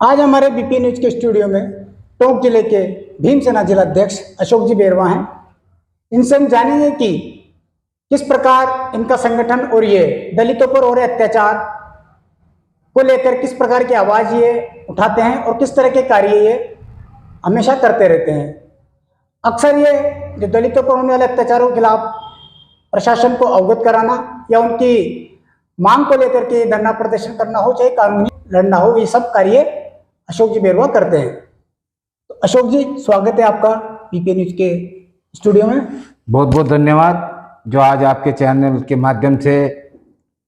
आज हमारे BP news के स्टूडियो में टोंक जिले के भीमसेना जिलाध्यक्ष अशोक जी बेरवा हैं। इनसे हम जानेंगे कि किस प्रकार इनका संगठन और ये दलितों पर हो रहे अत्याचार को लेकर किस प्रकार की आवाज ये उठाते हैं और किस तरह के कार्य ये हमेशा करते रहते हैं। अक्सर ये जो दलितों पर होने वाले अत्याचारों के खिलाफ प्रशासन को अवगत कराना या उनकी मांग को लेकर के धरना प्रदर्शन करना हो, चाहे कानूनी लड़ना हो, ये सब कार्य अशोक जी बेरवा करते हैं। तो अशोक जी, स्वागत है आपका बीपी न्यूज के स्टूडियो में। बहुत बहुत धन्यवाद। जो आज आपके चैनल के माध्यम से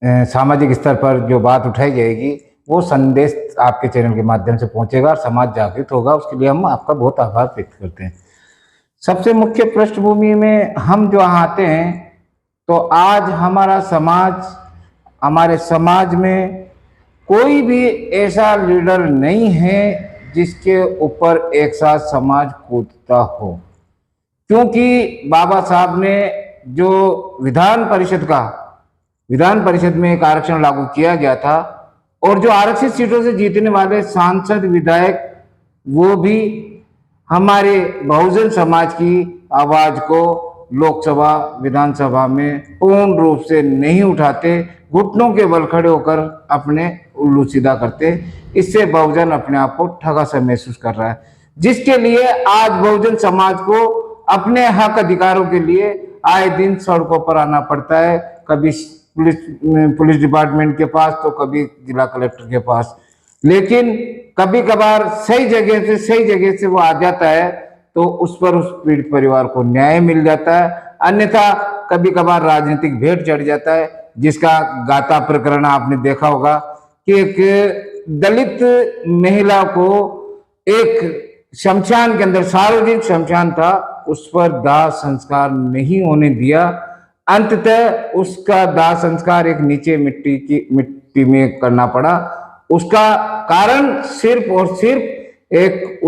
सामाजिक स्तर पर जो बात उठाई जाएगी वो संदेश आपके चैनल के माध्यम से पहुंचेगा और समाज जागृत होगा, उसके लिए हम आपका बहुत आभार व्यक्त करते हैं। सबसे मुख्य पृष्ठभूमि में हम जो आते हैं तो आज हमारे समाज में कोई भी ऐसा लीडर नहीं है जिसके ऊपर एक साथ समाज कूदता हो, क्योंकि बाबा साहब ने जो विधान परिषद में एक आरक्षण लागू किया गया था और जो आरक्षित सीटों से जीतने वाले सांसद विधायक वो भी हमारे बहुजन समाज की आवाज को लोकसभा विधानसभा में पूर्ण रूप से नहीं उठाते, घुटनों के बल खड़े होकर अपने उल्लू सीधा करते। इससे बहुजन अपने आप को ठगा सा महसूस कर रहा है, जिसके लिए आज बहुजन समाज को अपने हक अधिकारों के लिए आए दिन सड़कों पर आना पड़ता है, कभी पुलिस डिपार्टमेंट के पास तो कभी जिला कलेक्टर के पास। लेकिन कभी कभार सही जगह से वो आ जाता है तो उस पर उस पीड़ित परिवार को न्याय मिल जाता है, अन्यथा कभी कभार राजनीतिक भेंट चढ़ जाता है, जिसका गाता प्रकरण आपने देखा होगा कि एक दलित महिला को एक शमशान के अंदर, सार्वजनिक शमशान था, उस पर दाह संस्कार नहीं होने दिया। अंततः उसका दाह संस्कार एक नीचे मिट्टी में करना पड़ा। उसका कारण सिर्फ और सिर्फ एक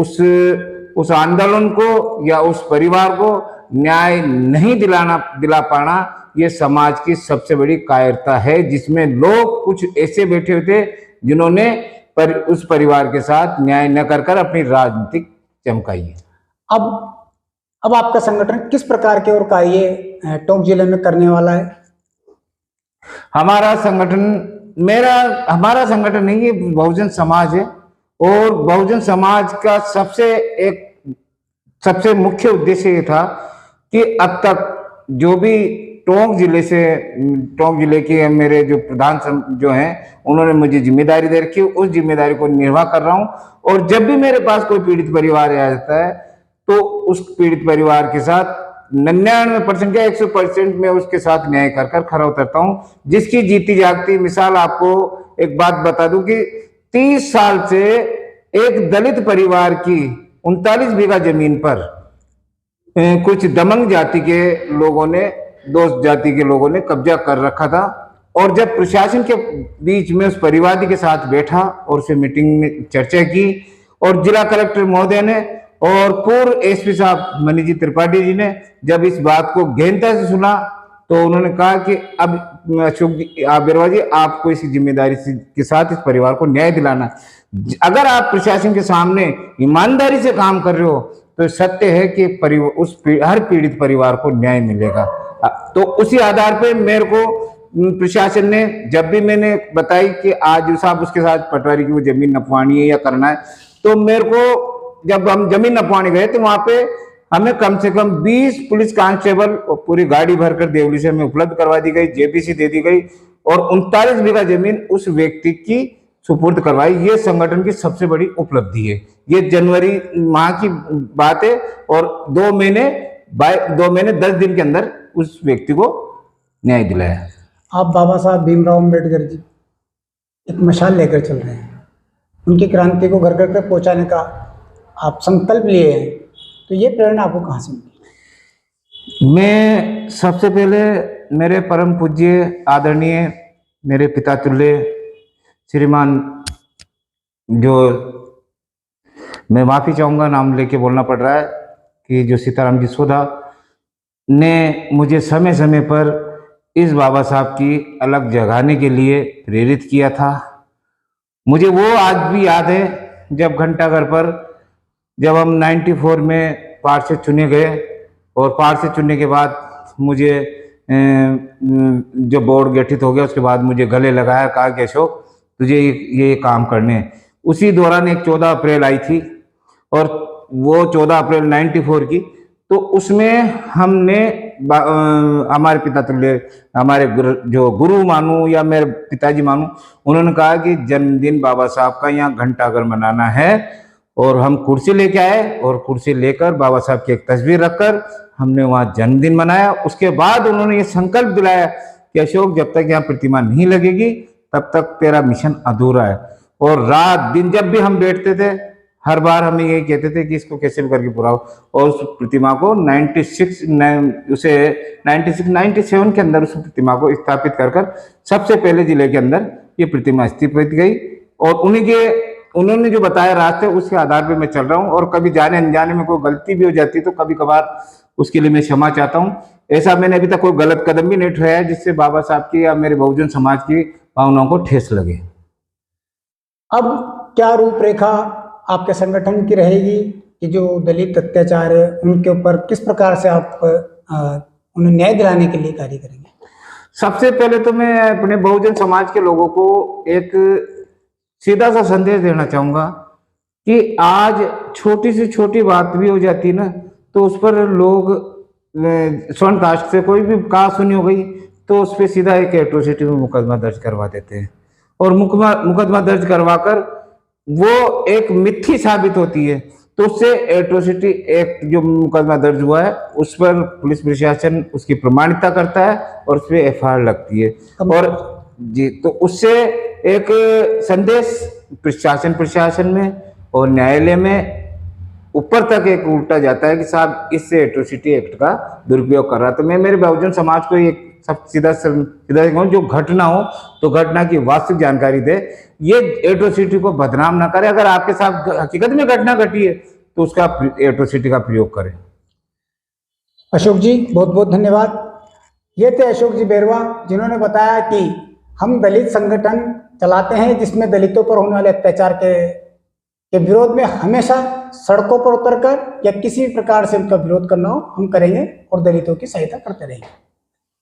उस आंदोलन को या उस परिवार को न्याय नहीं दिला पाना, ये समाज की सबसे बड़ी कायरता है, जिसमें लोग कुछ ऐसे बैठे हुए थे जिन्होंने उस परिवार के साथ न्याय न कर अपनी राजनीतिक चमकाई है। अब आपका संगठन किस प्रकार के और कार्य टोंक जिले में करने वाला है? हमारा संगठन नहीं, ये बहुजन समाज है और बहुजन समाज का सबसे मुख्य उद्देश्य ये था कि अब तक जो भी टोंक जिले के मेरे जो प्रधान जो हैं उन्होंने मुझे जिम्मेदारी दे रखी है, उस जिम्मेदारी को निर्वाह कर रहा हूं। और जब भी मेरे पास कोई पीड़ित परिवार आ जाता है तो उस पीड़ित परिवार के साथ 99% या 100% में उसके साथ न्याय कर खड़ा उतरता हूं, जिसकी जीती जागती मिसाल आपको एक बात बता दूं कि 30 साल से एक दलित परिवार की 39 बीघा जमीन पर कुछ दमंग जाति के लोगों ने, दोस्त जाति के लोगों ने कब्जा कर रखा था। और जब प्रशासन के बीच में उस परिवादी के साथ बैठा और उसे मीटिंग में चर्चा की और जिला कलेक्टर महोदय ने और पूर्व एसपी साहब मनीष जी त्रिपाठी जी ने जब इस बात को गहनता से सुना तो उन्होंने कहा कि अब अशोक जी, बेरवा जी, आपको इस जिम्मेदारी के साथ इस परिवार को न्याय दिलाना। अगर आप प्रशासन के सामने ईमानदारी से काम कर रहे हो तो सत्य है कि हर पीड़ित परिवार को न्याय मिलेगा। तो उसी आधार पर मेरे को प्रशासन ने, जब भी मैंने बताई कि आज साहब उसके साथ पटवारी की वो जमीन नपवानी है या करना है, तो मेरे को जब हम जमीन नपवाने गए तो वहां पे हमें कम से कम 20 पुलिस कांस्टेबल और पूरी गाड़ी भरकर देवली से हमें उपलब्ध करवा दी गई, जेबीसी दे दी गई और 39 बीघा जमीन उस व्यक्ति की सुपुर्द करवाई। ये संगठन की सबसे बड़ी उपलब्धि है। ये जनवरी माह की बात है और 2 महीने 10 दिन के अंदर उस व्यक्ति को न्याय दिलाया। आप बाबा साहब भीमराव अम्बेडकर जी एक मशाल लेकर चल रहे हैं, उनकी क्रांति को घर घर तक पहुंचाने का आप संकल्प लिए हैं, तो ये प्रेरणा आपको कहाँ से मिली? मैं सबसे पहले मेरे परम पूज्य आदरणीय मेरे पिता तुल्य श्रीमान, जो मैं माफी चाहूँगा नाम लेके बोलना पड़ रहा है, कि जो सीताराम जी सोधा ने मुझे समय समय पर इस बाबा साहब की अलग जगाने के लिए प्रेरित किया था। मुझे वो आज भी याद है जब घंटाघर पर जब हम 94 में पार्षद चुने गए और पार्षद चुनने के बाद मुझे जब बोर्ड गठित हो गया उसके बाद मुझे गले लगाया, कहा कि अशोक तुझे ये काम करने हैं। उसी दौरान एक 14 अप्रैल आई थी और वो 14 अप्रैल 94 की, तो उसमें हमने हमारे पिता तुल्य हमारे जो गुरु मानूं या मेरे पिताजी मानूं, उन्होंने कहा कि जन्मदिन बाबा साहब का यहाँ घंटाघर मनाना है और हम कुर्सी लेके आए और कुर्सी लेकर बाबा साहब की एक तस्वीर रखकर हमने वहाँ जन्मदिन मनाया। उसके बाद उन्होंने ये संकल्प दिलाया कि अशोक जब तक यहाँ प्रतिमा नहीं लगेगी तब तक तेरा मिशन अधूरा है। और रात दिन जब भी हम बैठते थे हर बार हमें यही कहते थे कि इसको कैसे भी करके पूरा हो। और उस प्रतिमा को 97 के अंदर उस प्रतिमा को स्थापित कर सबसे पहले जिले के अंदर ये प्रतिमा स्थापित गई। और उन्होंने जो बताया रास्ते उसके आधार पे मैं चल रहा हूँ। और कभी जाने अनजाने में कोई गलती भी हो जाती है तो कभी कभार उसके लिए मैं क्षमा चाहता हूँ। ऐसा मैंने अभी तक कोई गलत कदम भी नहीं उठाया जिससे बाबा साहब की या मेरे बहुजन समाज की भावनाओं को ठेस लगे। अब क्या रूपरेखा आपके संगठन की रहेगी कि जो दलित अत्याचार है उनके ऊपर किस प्रकार से आप उन्हें न्याय दिलाने के लिए कार्य करेंगे? सबसे पहले तो मैं अपने बहुजन समाज के लोगों को एक सीधा सा संदेश देना चाहूंगा कि आज छोटी से छोटी बात भी हो जाती है ना तो उस पर लोग स्वर्ण कास्ट से कोई भी कास्ट सुनी हो गई तो उस पर सीधा एक एट्रोसिटी में मुकदमा दर्ज करवा देते हैं। और मुकदमा दर्ज करवाकर वो एक मिथ्या साबित होती है तो उससे एट्रोसिटी एक्ट जो मुकदमा दर्ज हुआ है उस पर पुलिस प्रशासन उसकी प्रमाणिकता करता है और उस पर एफआईआर लगती है। और जी तो उससे एक संदेश प्रशासन में और न्यायालय में ऊपर तक एक उल्टा जाता है कि साहब इससे एट्रोसिटी एक्ट का दुरुपयोग कर रहा है। तो मैं मेरे बहुजन समाज को एक सब सीधा कहूँ जो घटना हो तो घटना की वास्तविक जानकारी दे, ये एट्रोसिटी को बदनाम ना करे। अगर आपके साथ हकीकत में घटना घटी है तो उसका एट्रोसिटी का प्रयोग करें। अशोक जी बहुत बहुत धन्यवाद। ये थे अशोक जी बेरवा जिन्होंने बताया कि हम दलित संगठन चलाते हैं जिसमें दलितों पर होने वाले अत्याचार के विरोध में हमेशा सड़कों पर उतरकर या किसी प्रकार से उनका विरोध करना हो हम करेंगे और दलितों की सहायता करते रहेंगे।